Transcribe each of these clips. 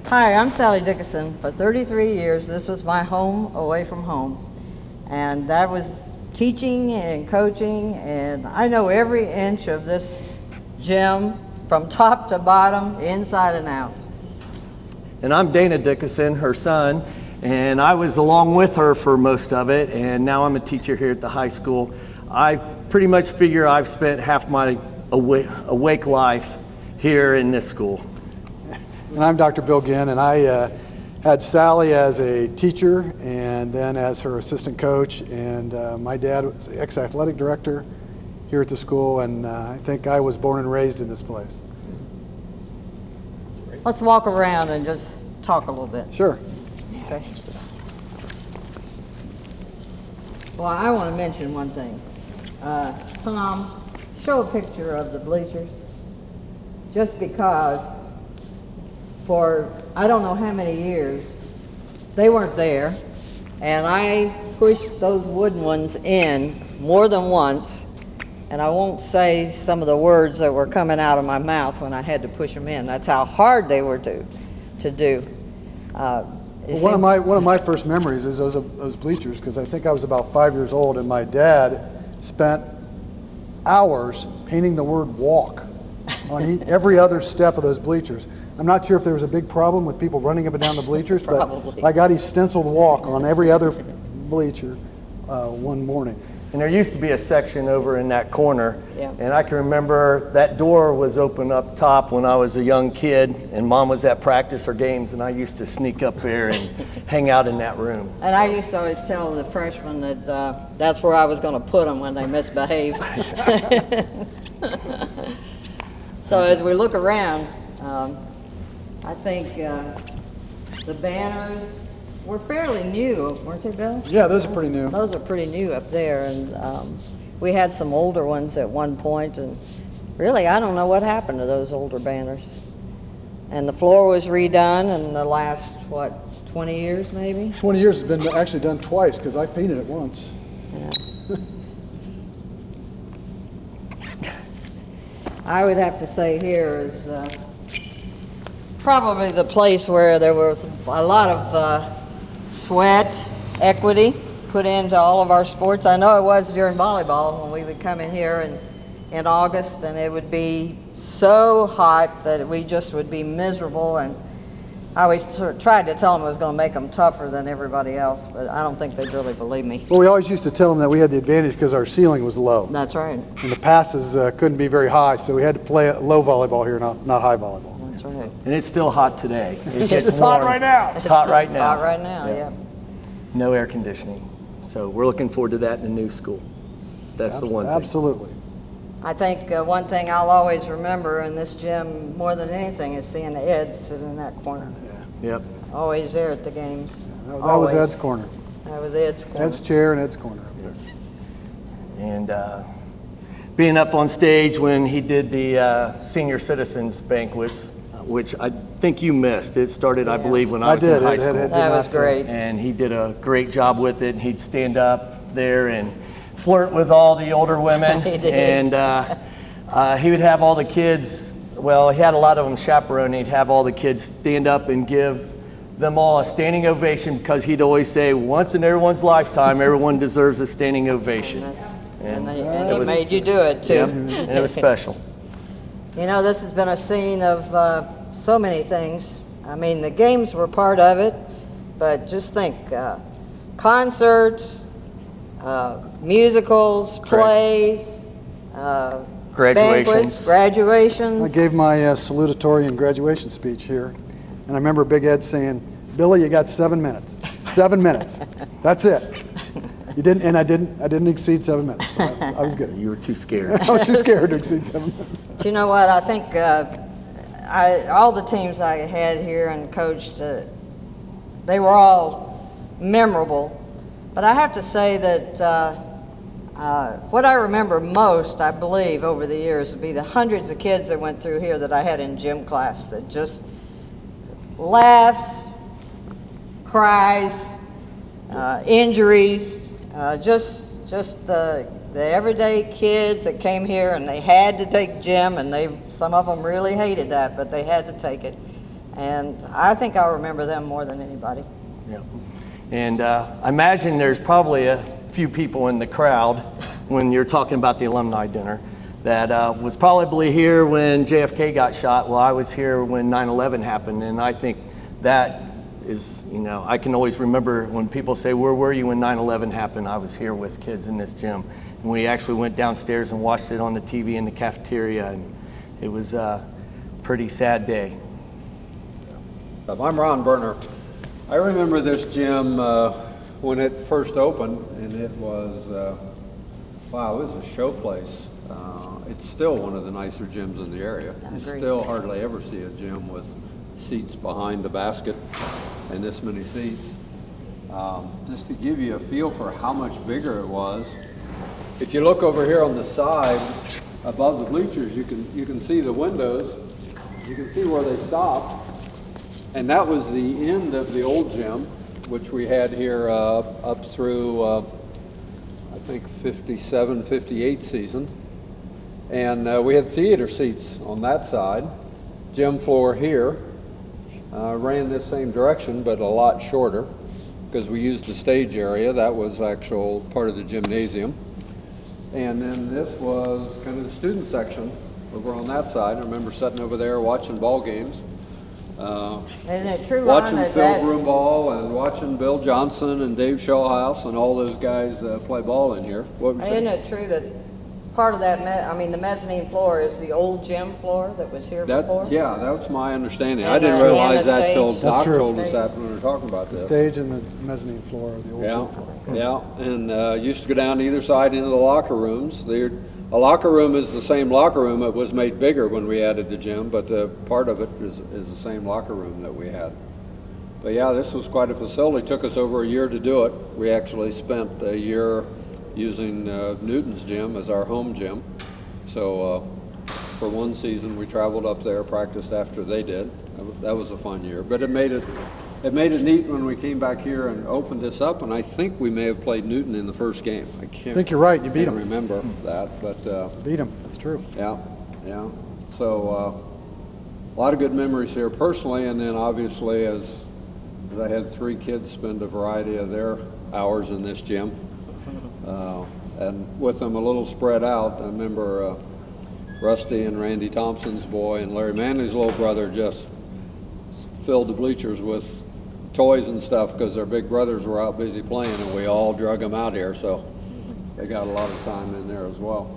Hi, I'm Sally Dickinson. For 33 years, this was my home away from home. And that was teaching and coaching, and I know every inch of this gym from top to bottom, inside and out. And I'm Dana Dickinson, her son, and I was along with her for most of it, and now I'm a teacher here at the high school. I pretty much figure I've spent half my awake life here in this school. And I'm Dr. Bill Ginn, and I had Sally as a teacher and then as her assistant coach, and my dad was the ex-athletic director here at the school, and I think I was born and raised in this place. Let's walk around and just talk a little bit. Sure. Okay. Well, I want to mention one thing. Tom, show a picture of the bleachers, just because for I don't know how many years they weren't there, and I pushed those wooden ones in more than once, and I won't say some of the words that were coming out of my mouth when I had to push them in. That's how hard they were to do. Well, one of my first memories is those bleachers, because I think I was about 5 years old, and my dad spent hours painting the word walk on every other step of those bleachers. I'm not sure if there was a big problem with people running up and down the bleachers, but I got he stenciled walk on every other bleacher one morning. And there used to be a section over in that corner, Yeah. and I can remember that door was open up top when I was a young kid, and Mom was at practice or games, and I used to sneak up there and hang out in that room. And I used to always tell the freshmen that that's where I was going to put them when they misbehaved. So as we look around, I think the banners were fairly new, weren't they, Bill? Yeah, those are pretty new. Those are pretty new up there, and we had some older ones at one point, and really I don't know what happened to those older banners. And the floor was redone in the last, 20 years maybe? 20 years has been actually done twice, because I painted it once. Yeah. I would have to say here is probably the place where there was a lot of sweat, equity put into all of our sports. I know it was during volleyball when we would come in here in August, and it would be so hot that we just would be miserable, and I always tried to tell them it was going to make them tougher than everybody else, but I don't think they'd really believe me. Well, we always used to tell them that we had the advantage because our ceiling was low. That's right. And the passes couldn't be very high, so we had to play low volleyball here, not high volleyball. That's right. And it's still hot today. It gets It's hot warm. right now. It's hot right It's now. hot right now, yeah. No air conditioning. So we're looking forward to that in the new school. That's the one thing. Absolutely. I think one thing I'll always remember in this gym more than anything is seeing Ed sitting in that corner. Yep. Always there at the games. That Always. was Ed's corner. That was Ed's corner. Ed's chair and Ed's corner up there. And being up on stage when he did the senior citizens banquets, which I think you missed. It started, I believe, when I was in high school. That was great. And he did a great job with it. He'd stand up there and flirt with all the older women. He did. And he would have all the kids, well, he had a lot of them chaperoned. He'd have all the kids stand up and give them all a standing ovation, because he'd always say, once in everyone's lifetime, everyone deserves a standing ovation. And he made you do it, too. Yep, and it was special. You know, this has been a scene of so many things. I mean, the games were part of it, but just think, concerts, musicals, plays, banquets, graduations. I gave my salutatory and graduation speech here, and I remember Big Ed saying, "Billy, you got 7 minutes. 7 minutes. That's it." You didn't, and I didn't exceed 7 minutes. So I was good. You were too scared. I was too scared to exceed 7 minutes. But you know what? I think all the teams I had here and coached, they were all memorable. But I have to say that what I remember most, I believe, over the years would be the hundreds of kids that went through here that I had in gym class that just laughs, cries, injuries, just the everyday kids that came here and they had to take gym, and some of them really hated that, but they had to take it. And I think I'll remember them more than anybody. Yeah. And I imagine there's probably a few people in the crowd when you're talking about the alumni dinner that was probably here when JFK got shot. Well, I was here when 9/11 happened, and I think that is, you know, I can always remember when people say, where were you when 9/11 happened? I was here with kids in this gym. And we actually went downstairs and watched it on the TV in the cafeteria, and it was a pretty sad day. I'm Ron Berner. I remember this gym when it first opened, and it was, wow, it was a show place. It's still one of the nicer gyms in the area. You still hardly ever see a gym with seats behind the basket and this many seats. Just to give you a feel for how much bigger it was, if you look over here on the side above the bleachers, you can see the windows. You can see where they stopped. And that was the end of the old gym, which we had here up through, I think, 57, 58 season. And we had theater seats on that side. Gym floor here ran this same direction, but a lot shorter, because we used the stage area. That was actual part of the gymnasium. And then this was kind of the student section over on that side. I remember sitting over there watching ball games. Isn't it true, Watching Ron, Phil that Broomball and watching Bill Johnson and Dave Shawhouse and all those guys play ball in here. What was isn't it true that part of that, the mezzanine floor is the old gym floor that was here before? Yeah, that's my understanding. And I didn't the- realize and the that till stage. Doc That's true. told us that when we were talking about The this. stage and the mezzanine floor of the old Yeah, gym floor. yeah, and used to go down either side into the locker rooms. A locker room is the same locker room. It was made bigger when we added the gym, but part of it is the same locker room that we had. But yeah, this was quite a facility. It took us over a year to do it. We actually spent a year using Newton's gym as our home gym. So for one season, we traveled up there, practiced after they did. That was a fun year. But it made it neat when we came back here and opened this up, and I think we may have played Newton in the first game. I think you're right. You beat can't 'em. remember that, but Beat them. That's true. yeah. So a lot of good memories here personally, and then obviously as I had 3 kids spend a variety of their hours in this gym, and with them a little spread out. I remember Rusty and Randy Thompson's boy and Larry Manley's little brother just filled the bleachers with toys and stuff because their big brothers were out busy playing, and we all drug them out here, so they got a lot of time in there as well.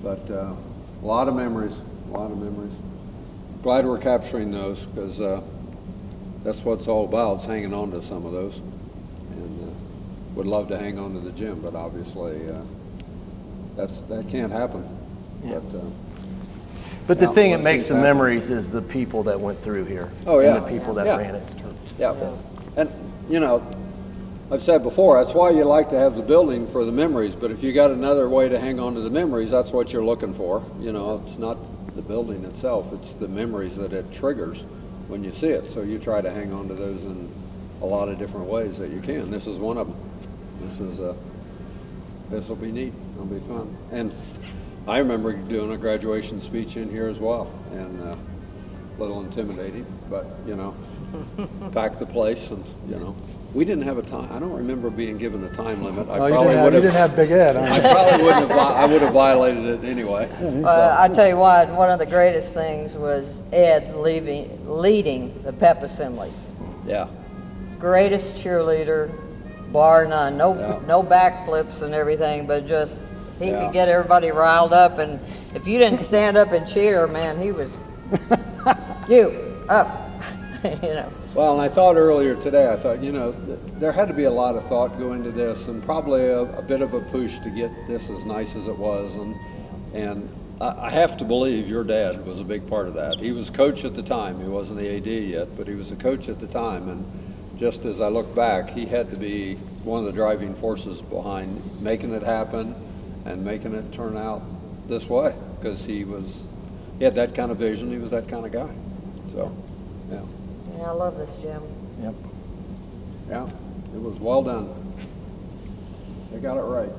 But a lot of memories. Glad we're capturing those, because that's what it's all about. It's hanging on to some of those, and would love to hang on to the gym, but obviously that can't happen. Yeah. But the yeah, thing that once makes things the happen. memories is the people that went through here. Oh, yeah. And the people that Yeah. ran it. Yeah, and you know, I've said before, that's why you like to have the building for the memories, but if you got another way to hang on to the memories, that's what you're looking for. You know, it's not the building itself, it's the memories that it triggers when you see it. So you try to hang on to those in a lot of different ways that you can. This is one of them. This will be neat. It'll be fun. And I remember doing a graduation speech in here as well, and a little intimidating, but you know, packed the place, and you know, we didn't have a time. I don't remember being given a time limit. I Oh, you probably would didn't have Big Ed. Huh? I probably wouldn't have. I would have violated it anyway. I tell you what, one of the greatest things was Ed leading the pep assemblies. Yeah. Greatest cheerleader, bar none. No Yeah. no backflips and everything, but just he Yeah. could get everybody riled up. And if you didn't stand up and cheer, man, he was you up. You know. Well, and I thought earlier today, I thought, you know, there had to be a lot of thought go into this, and probably a bit of a push to get this as nice as it was. And I have to believe your dad was a big part of that. He was coach at the time. He wasn't the AD yet, but he was a coach at the time. And just as I look back, he had to be one of the driving forces behind making it happen and making it turn out this way, because he had that kind of vision. He was that kind of guy. So, yeah. Yeah, I love this gym. Yep. Yeah, it was well done. They got it right.